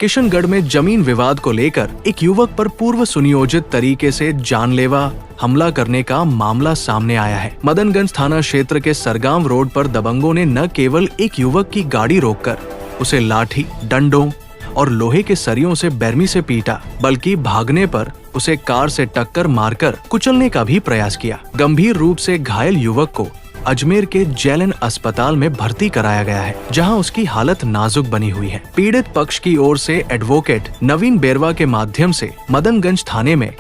किशनगढ़ में जमीन विवाद को लेकर एक युवक पर पूर्व सुनियोजित तरीके से जानलेवा हमला करने का मामला सामने आया है। मदनगंज थाना क्षेत्र के सरगांव रोड पर दबंगों ने न केवल एक युवक की गाड़ी रोककर उसे लाठी, डंडों और लोहे के सरियों से बेरमी से पीटा, बल्कि भागने पर उसे कार से टक्कर मारकर कुचलने का भी प्रयास किया। गंभीर रूप से घायल युवक को अजमेर के जेएलएन अस्पताल में भर्ती कराया गया है, जहां उसकी हालत नाजुक बनी हुई है। पीड़ित पक्ष की ओर से एडवोकेट नवीन बेरवा के माध्यम से मदनगंज थाने में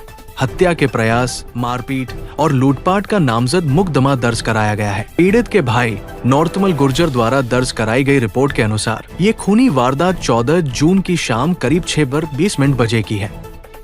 हत्या के प्रयास, मारपीट और लूटपाट का नामजद मुकदमा दर्ज कराया गया है। पीड़ित के भाई नॉर्थमल गुर्जर द्वारा दर्ज कराई गई रिपोर्ट के अनुसार ये खूनी वारदात 14 जून की शाम करीब 6:20 बजे की है।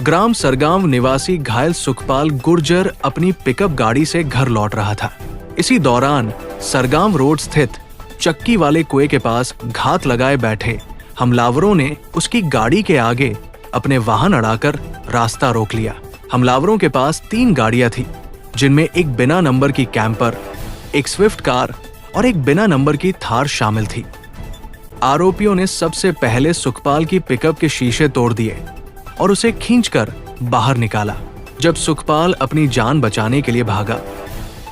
ग्राम सरगांव निवासी घायल सुखपाल गुर्जर अपनी पिकअप गाड़ी से घर लौट रहा था। इसी दौरान सरगांव रोड स्थित चक्की वाले कुएं के पास घात लगाए बैठे हमलावरों ने उसकी गाड़ी के आगे अपने वाहन अड़ाकर रास्ता रोक लिया। हमलावरों के पास 3 गाड़ियां थी, जिनमें एक बिना नंबर की कैंपर, एक स्विफ्ट कार और एक बिना नंबर की थार शामिल थी। आरोपियों ने सबसे पहले सुखपाल की पिकअप के शीशे तोड़ दिए और उसे खींचकर बाहर निकाला। जब सुखपाल अपनी जान बचाने के लिए भागा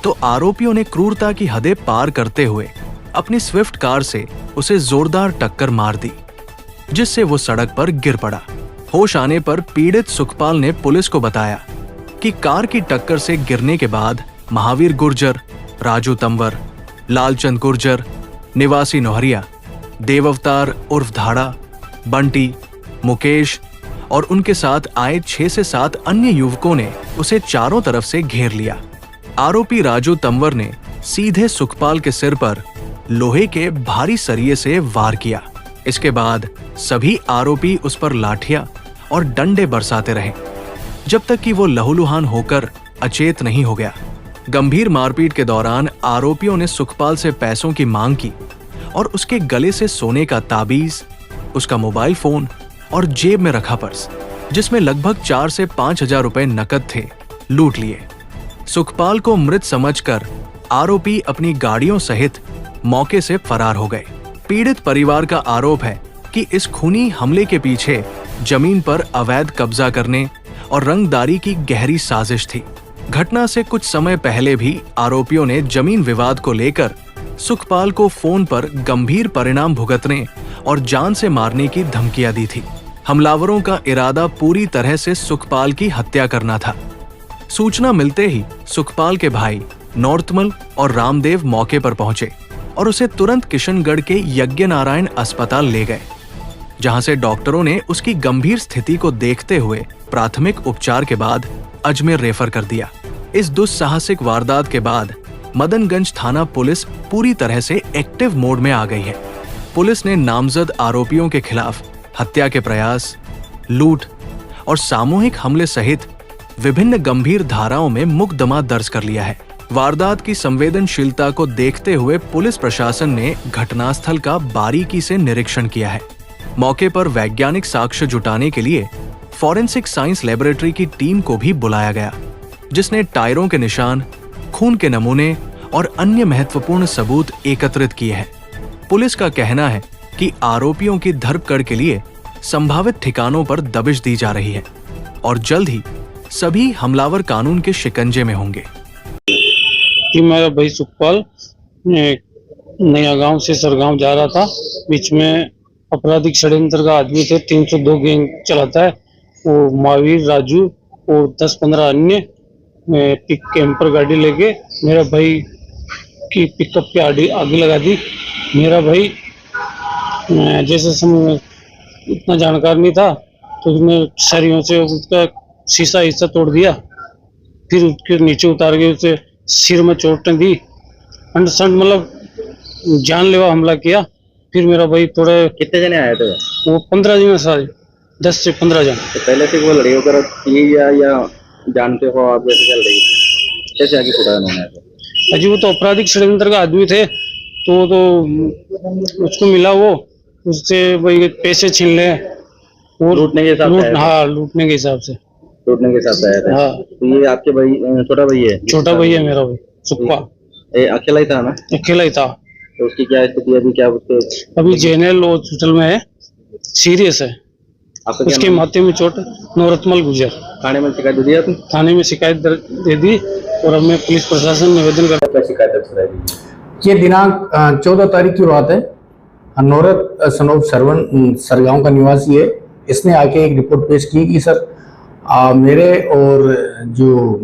तो आरोपियों ने क्रूरता की हदें पार करते हुए अपनी स्विफ्ट कार से उसे जोरदार टक्कर मार दी, जिससे वो सड़क पर गिर पड़ा। होश आने पर पीड़ित सुखपाल ने पुलिस को बताया कि कार की टक्कर से गिरने के बाद महावीर गुर्जर, राजू तंवर, लालचंद गुर्जर निवासी नोहरिया, देवअवतार उर्फ धाड़ा, बंटी, मुकेश और उनके साथ आए 6 से 7 अन्य युवकों ने उसे चारों तरफ से घेर लिया। आरोपी राजू तंवर ने सीधे सुखपाल के सिर पर लोहे के भारी सरिये से वार किया। इसके बाद सभी आरोपी उस पर लाठियां और डंडे बरसाते रहे, जब तक कि वो लहूलुहान होकर अचेत नहीं हो गया। गंभीर मारपीट के दौरान आरोपियों ने सुखपाल से पैसों की मांग की और उसके गले से सोने का ताबीज, उसका मोबाइल फोन और जेब में रखा पर्स, जिसमें लगभग 4 से 5 हजार रुपए नकद थे, लूट लिए। सुखपाल को मृत समझकर आरोपी अपनी गाड़ियों सहित मौके से फरार हो गए। पीड़ित परिवार का आरोप है कि इस खूनी हमले के पीछे जमीन पर अवैध कब्जा करने और रंगदारी की गहरी साजिश थी। घटना से कुछ समय पहले भी आरोपियों ने जमीन विवाद को लेकर सुखपाल को फोन पर गंभीर परिणाम भुगतने और जान से मारने की धमकियां दी थी। हमलावरों का इरादा पूरी तरह से सुखपाल की हत्या करना था। सूचना मिलते ही सुखपाल के भाई नॉर्थमल और रामदेव मौके पर पहुंचे और उसे तुरंत किशनगढ़ के यज्ञनारायण अस्पताल ले गए, जहां से डॉक्टरों ने उसकी गंभीर स्थिति को देखते हुए प्राथमिक उपचार के बाद अजमेर रेफर कर दिया। इस दुस्साहसिक वारदात के बाद मदनगंज थाना पुलिस पूरी तरह से एक्टिव मोड में आ गई है। पुलिस ने नामजद आरोपियों के खिलाफ हत्या के प्रयास, लूट और सामूहिक हमले सहित विभिन्न गंभीर धाराओं में मुकदमा दर्ज कर लिया है। वारदात की संवेदनशीलता को देखते हुए पुलिस प्रशासन ने घटनास्थल का बारीकी से निरीक्षण किया है। मौके पर वैज्ञानिक साक्ष्य जुटाने के लिए फॉरेंसिक साइंस लैबोरेटरी की टीम को भी बुलाया गया, जिसने टायरों के निशान, खून के नमूने और अन्य महत्वपूर्ण सबूत एकत्रित किए हैं। पुलिस का कहना है कि आरोपियों की धरपकड़ के लिए संभावित ठिकानों पर दबिश दी जा रही है और जल्द ही सभी हमलावर कानून के शिकंजे में होंगे। मेरा भाई सुखपाल नया गांव से सरगांव जा रहा था। बीच में आपराधिक षड्यंत्र का आदमी थे, 302 गैंग चलाता है वो, महावीर, राजू और 10-15 अन्य पिक कैंपर गाड़ी लेके मेरा भाई की पिकअप पे आगे लगा दी। मेरा भाई जैसे समय इतना जानकार नहीं था तो उसने सरियों से उसका शीशा हिस्सा तोड़ दिया, फिर उसके नीचे उतार के उसे सिर में चोटें दी, अंडरस्टैंड, मतलब जानलेवा हमला किया। फिर मेरा भाई थोड़े कितने जने आए थे? वो 15 जन, सारे 10 से 15 जन। तो पहले से वो लड़ाई वगैरह की या जानते हो आप कैसे चल रही थी? कैसे आगे छुड़ाया उन्होंने? अजी वो तो आपराधिक षड्यंत्र का आदमी थे, तो उसको मिला, वो उससे भाई पैसे छीन ले और लूटने के हिसाब से? हाँ, लूटने के हिसाब से। लूटने के हिसाब से आया था? हाँ। तो ये आपके भाई छोटा भाई है? छोटा भाई है मेरा भाई सुखपाल। अकेला ही था ना? अकेला ही था। तो उसकी क्या स्थिति अभी, क्या उसके? अभी जेएनएल हॉस्पिटल में है, सीरियस है। आपका क्या उसके नाम? माथे में चोट है, नौरतमल गुजर। थाने में शिकायत दे दी आपने? थाने में शिकायत दे दी और अब मैं पुलिस प्रशासन निवेदन कर क्या शिकायत दर्ज कराई गई? ये दिनांक 14 तारीख की बात है। नौरत सनोब सरवन सरगांव का निवासी है। इसने आके एक रिपोर्ट पेश की कि सर मेरे और जो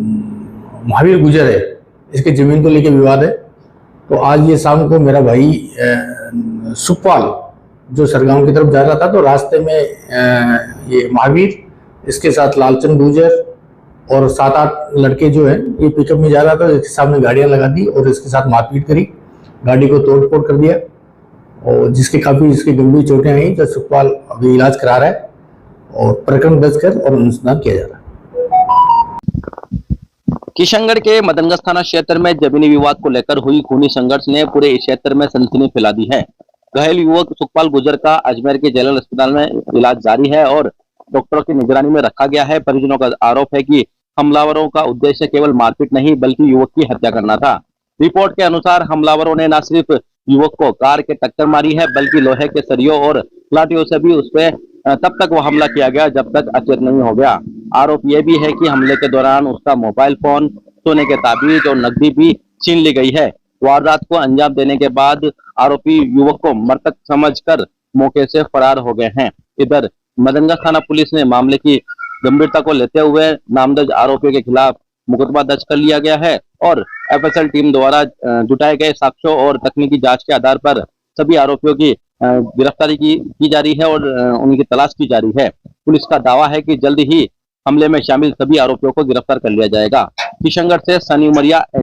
महावीर गुजर है इसके जमीन को लेके विवाद है। तो आज ये शाम को मेरा भाई सुखपाल जो सरगांव की तरफ जा रहा था, तो रास्ते में ये महावीर इसके साथ लालचंद गुजर और 7-8 लड़के जो है ये पिकअप में जा रहा था, इसके सामने गाड़ियां लगा दी और इसके साथ मारपीट करी, गाड़ी को तोड़फोड़ कर दिया और जिसके काफी इसकी गंभीर चोटें आई। तो सुखपाल अभी इलाज करा रहा है और प्रकरण दर्ज कर और अनुसंधान किया जा रहा है। किशनगढ़ के मदनगंज थाना क्षेत्र में जमीनी विवाद को लेकर हुई खूनी संघर्ष ने पूरे इस क्षेत्र में सनसनी फैला दी है। घायल युवक सुखपाल गुजर का अजमेर के जनरल अस्पताल में इलाज जारी है और डॉक्टरों की निगरानी में रखा गया है। परिजनों का आरोप है कि हमलावरों का उद्देश्य केवल मारपीट नहीं बल्कि युवक की हत्या करना था। रिपोर्ट के अनुसार हमलावरों ने न सिर्फ युवक को कार के टक्कर मारी है बल्कि लोहे के सरियों और लाठियों से भी उस पर तब तक वो हमला किया गया जब तक अचेत नहीं हो गया। आरोप यह भी है कि हमले के दौरान उसका मोबाइल फोन, सोने के ताबीज और नकदी भी छीन ली गई है। वारदात को अंजाम देने के बाद आरोपी युवक को मृतक समझकर मौके से फरार हो गए हैं। इधर मदनगंज थाना पुलिस ने मामले की गंभीरता को लेते हुए नामजद आरोपियों के खिलाफ मुकदमा दर्ज कर लिया गया है और एफएसएल टीम द्वारा जुटाए गए साक्ष्यों और तकनीकी जांच के आधार पर सभी आरोपियों की गिरफ्तारी की जा रही है और उनकी तलाश की जा रही है। पुलिस का दावा है कि जल्द ही हमले में शामिल सभी आरोपियों को गिरफ्तार कर लिया जाएगा। किशनगढ़ से सनी उमरिया।